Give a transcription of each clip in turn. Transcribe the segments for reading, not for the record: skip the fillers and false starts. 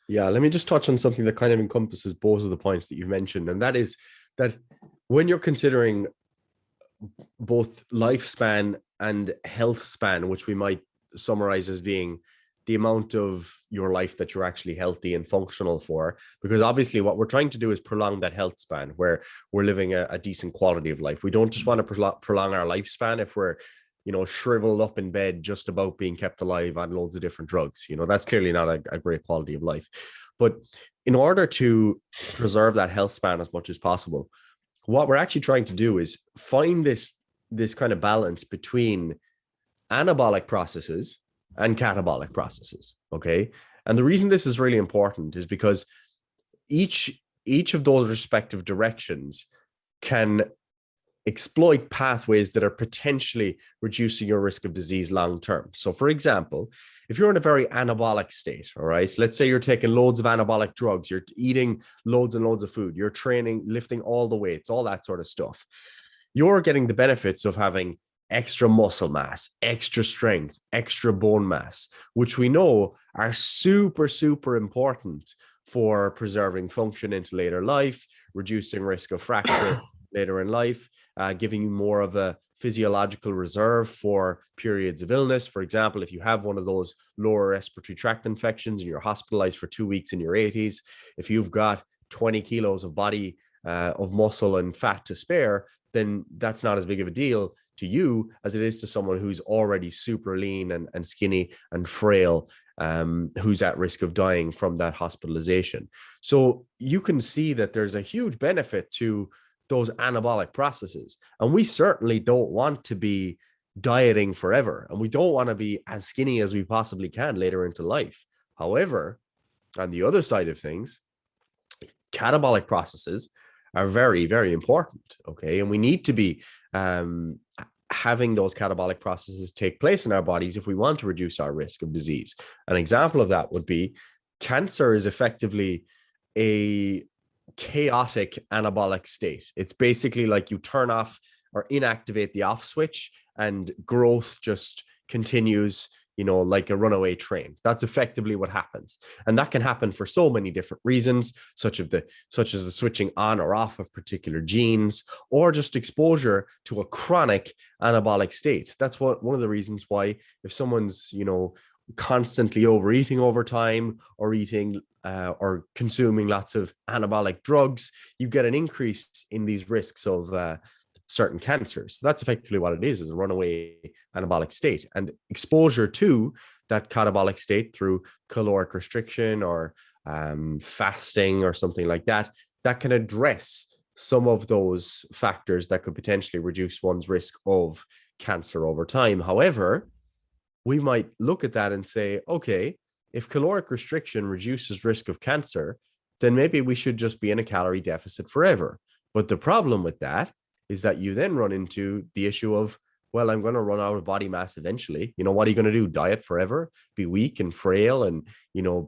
Yeah, let me just touch on something that kind of encompasses both of the points that you've mentioned, and that is that when you're considering both lifespan and health span, which we might summarize as being the amount of your life that you're actually healthy and functional for. Because obviously, what we're trying to do is prolong that health span where we're living a decent quality of life. We don't just want to prolong our lifespan if we're, shriveled up in bed, just about being kept alive on loads of different drugs. That's clearly not a great quality of life. But in order to preserve that health span as much as possible, what we're actually trying to do is find this kind of balance between anabolic processes and catabolic processes. Okay. And the reason this is really important is because each of those respective directions can exploit pathways that are potentially reducing your risk of disease long term. So, for example, if you're in a very anabolic state, all right, so let's say you're taking loads of anabolic drugs, you're eating loads and loads of food, you're training, lifting all the weights, all that sort of stuff, you're getting the benefits of having extra muscle mass, extra strength, extra bone mass, which we know are super, super important for preserving function into later life, reducing risk of fracture later in life, giving you more of a physiological reserve for periods of illness. For example, if you have one of those lower respiratory tract infections and you're hospitalized for 2 weeks in your 80s, if you've got 20 kilos of body of muscle and fat to spare, then that's not as big of a deal to you as it is to someone who's already super lean and skinny and frail, who's at risk of dying from that hospitalization. So you can see that there's a huge benefit to those anabolic processes. And we certainly don't want to be dieting forever. And we don't want to be as skinny as we possibly can later into life. However, on the other side of things, catabolic processes are very, very important. Okay. And we need to be having those catabolic processes take place in our bodies if we want to reduce our risk of disease. An example of that would be cancer is effectively a chaotic anabolic state. It's basically like you turn off or inactivate the off switch and growth just continues, like a runaway train. That's effectively what happens. And that can happen for so many different reasons, such as the switching on or off of particular genes, or just exposure to a chronic anabolic state. That's one of the reasons why if someone's, constantly overeating over time or eating or consuming lots of anabolic drugs, you get an increase in these risks of certain cancers. So that's effectively what it is a runaway anabolic state. And exposure to that catabolic state through caloric restriction or fasting or something like that, that can address some of those factors that could potentially reduce one's risk of cancer over time. However, we might look at that and say, okay, if caloric restriction reduces risk of cancer, then maybe we should just be in a calorie deficit forever. But the problem with that is that you then run into the issue of, well, I'm going to run out of body mass eventually. What are you going to do? Diet forever? Be weak and frail and,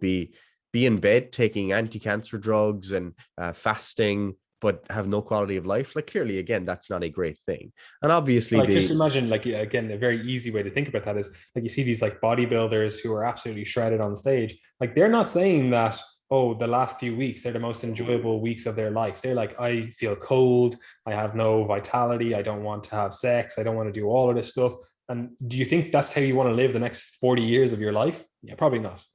be in bed taking anti-cancer drugs and fasting, but have no quality of life? Like, clearly, again, that's not a great thing. And obviously Like, just imagine, like, again, a very easy way to think about that is like you see these like bodybuilders who are absolutely shredded on stage. Like, they're not saying that, oh, the last few weeks they're the most enjoyable weeks of their life. They're like, I feel cold, I have no vitality, I don't want to have sex, I don't want to do all of this stuff. And do you think that's how you want to live the next 40 years of your life? Yeah, probably not.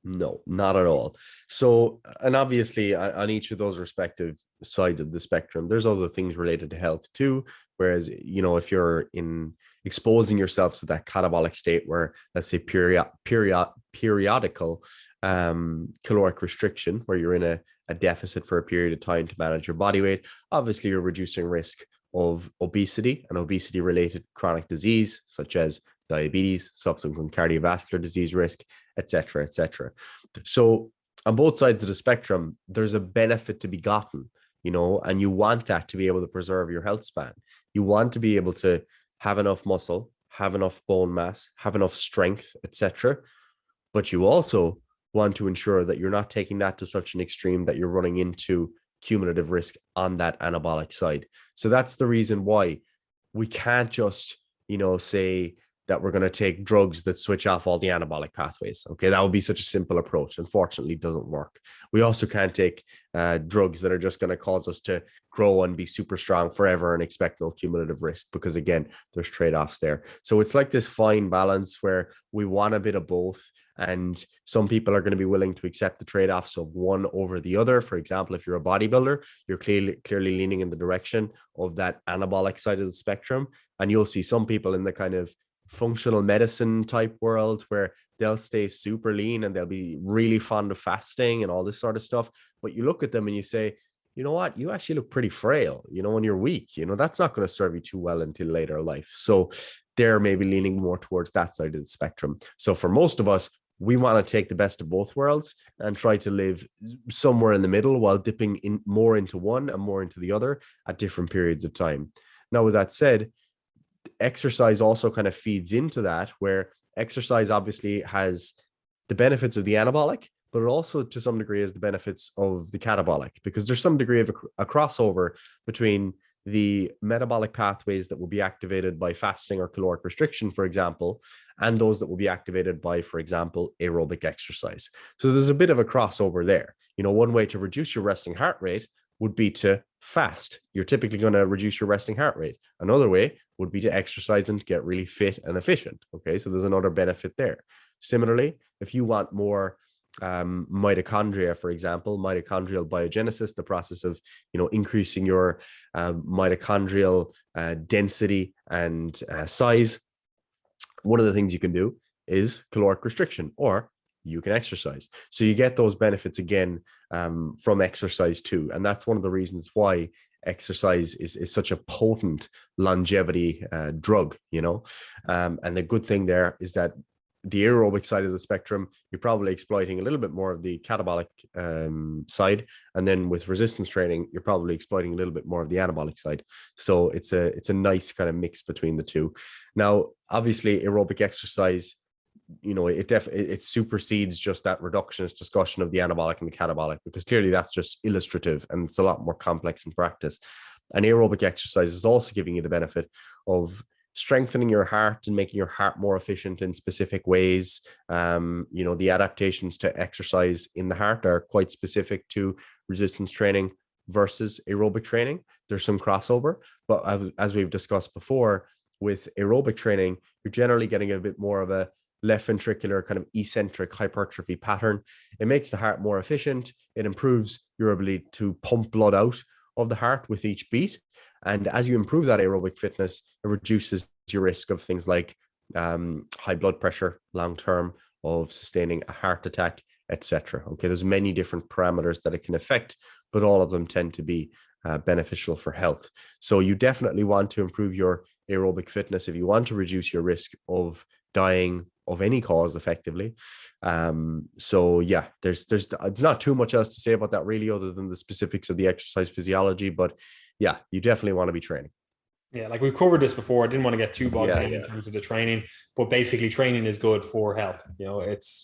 No, not at all. So, and obviously on each of those respective sides of the spectrum, there's other things related to health too. Whereas, if you're in exposing yourself to that catabolic state where, let's say, periodical caloric restriction, where you're in a deficit for a period of time to manage your body weight, obviously you're reducing risk of obesity and obesity related chronic disease, such as diabetes, subsequent cardiovascular disease risk, etc., etc. So on both sides of the spectrum, there's a benefit to be gotten, and you want that to be able to preserve your health span. You want to be able to have enough muscle, have enough bone mass, have enough strength, etc. But you also want to ensure that you're not taking that to such an extreme that you're running into cumulative risk on that anabolic side. So that's the reason why we can't just, say that we're going to take drugs that switch off all the anabolic pathways. Okay, that would be such a simple approach. Unfortunately, it doesn't work. We also can't take drugs that are just going to cause us to grow and be super strong forever and expect no cumulative risk, because again, there's trade-offs there. So it's like this fine balance where we want a bit of both. And some people are going to be willing to accept the trade-offs of one over the other. For example, if you're a bodybuilder, you're clearly leaning in the direction of that anabolic side of the spectrum. And you'll see some people in the kind of functional medicine type world where they'll stay super lean and they'll be really fond of fasting and all this sort of stuff. But you look at them and you say, you know what, you actually look pretty frail, when you're weak, that's not going to serve you too well until later life. So they're maybe leaning more towards that side of the spectrum. So for most of us, we want to take the best of both worlds and try to live somewhere in the middle while dipping in more into one and more into the other at different periods of time. Now, with that said, exercise also kind of feeds into that, where exercise obviously has the benefits of the anabolic, but it also to some degree has the benefits of the catabolic, because there's some degree of a crossover between the metabolic pathways that will be activated by fasting or caloric restriction, for example, and those that will be activated by, for example, aerobic exercise. So there's a bit of a crossover there. One way to reduce your resting heart rate would be to fast. You're typically going to reduce your resting heart rate. Another way would be to exercise and get really fit and efficient. Okay, so there's another benefit there. Similarly, if you want more mitochondria, for example, mitochondrial biogenesis, the process of increasing your mitochondrial density and size, one of the things you can do is caloric restriction, or you can exercise. So you get those benefits again from exercise too. And that's one of the reasons why exercise is such a potent longevity drug, and the good thing there is that the aerobic side of the spectrum, you're probably exploiting a little bit more of the catabolic side. And then with resistance training, you're probably exploiting a little bit more of the anabolic side. So it's a nice kind of mix between the two. Now, obviously, aerobic exercise, it supersedes just that reductionist discussion of the anabolic and the catabolic, because clearly that's just illustrative and it's a lot more complex in practice. And aerobic exercise is also giving you the benefit of strengthening your heart and making your heart more efficient in specific ways. The adaptations to exercise in the heart are quite specific to resistance training versus aerobic training. There's some crossover, but as we've discussed before, with aerobic training, you're generally getting a bit more of a left ventricular kind of eccentric hypertrophy pattern. It makes the heart more efficient. It improves your ability to pump blood out of the heart with each beat. And as you improve that aerobic fitness, it reduces your risk of things like high blood pressure long-term, of sustaining a heart attack, etc. Okay, there's many different parameters that it can affect, but all of them tend to be beneficial for health. So you definitely want to improve your aerobic fitness if you want to reduce your risk of dying of any cause effectively. So yeah, there's not too much else to say about that really, other than the specifics of the exercise physiology, but yeah, you definitely want to be training. Yeah, like we've covered this before. I didn't want to get too bogged down in terms of the training, but basically training is good for health.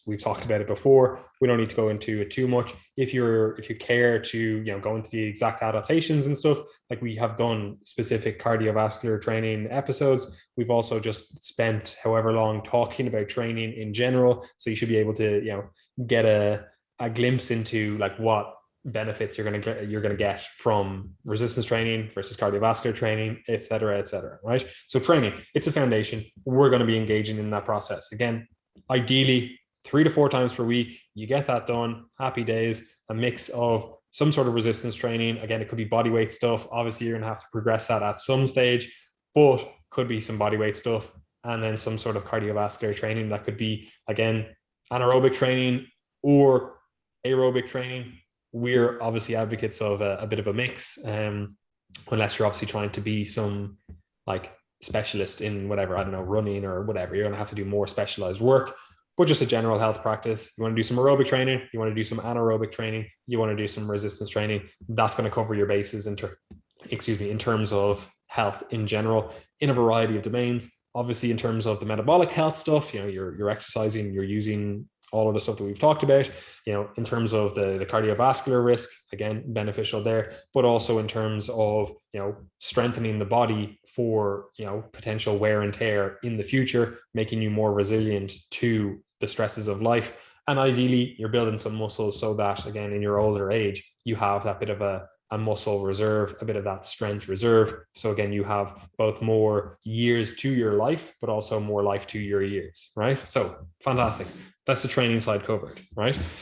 We've talked about it before. We don't need to go into it too much. If you care to, go into the exact adaptations and stuff, like we have done specific cardiovascular training episodes. We've also just spent however long talking about training in general. So you should be able to, get a glimpse into like what benefits you're going to get from resistance training versus cardiovascular training, et cetera, right? So training, it's a foundation. We're going to be engaging in that process. Again, ideally 3 to 4 times per week, you get that done, happy days, a mix of some sort of resistance training. Again, it could be body weight stuff. Obviously, you're going to have to progress that at some stage, but could be some body weight stuff. And then some sort of cardiovascular training that could be, again, anaerobic training or aerobic training. We're obviously advocates of a bit of a mix, unless you're obviously trying to be some like specialist in whatever, I don't know, running or whatever. You're going to have to do more specialized work, but just a general health practice. You want to do some aerobic training, you want to do some anaerobic training, you want to do some resistance training. That's going to cover your bases in terms of health in general, in a variety of domains. Obviously, in terms of the metabolic health stuff, you're exercising, you're using all of the stuff that we've talked about, in terms of the cardiovascular risk, again, beneficial there, but also in terms of, strengthening the body for, potential wear and tear in the future, making you more resilient to the stresses of life. And ideally, you're building some muscles so that, again, in your older age, you have that bit of a muscle reserve, a bit of that strength reserve. So again, you have both more years to your life, but also more life to your years, right? So fantastic. That's the training side covered, right?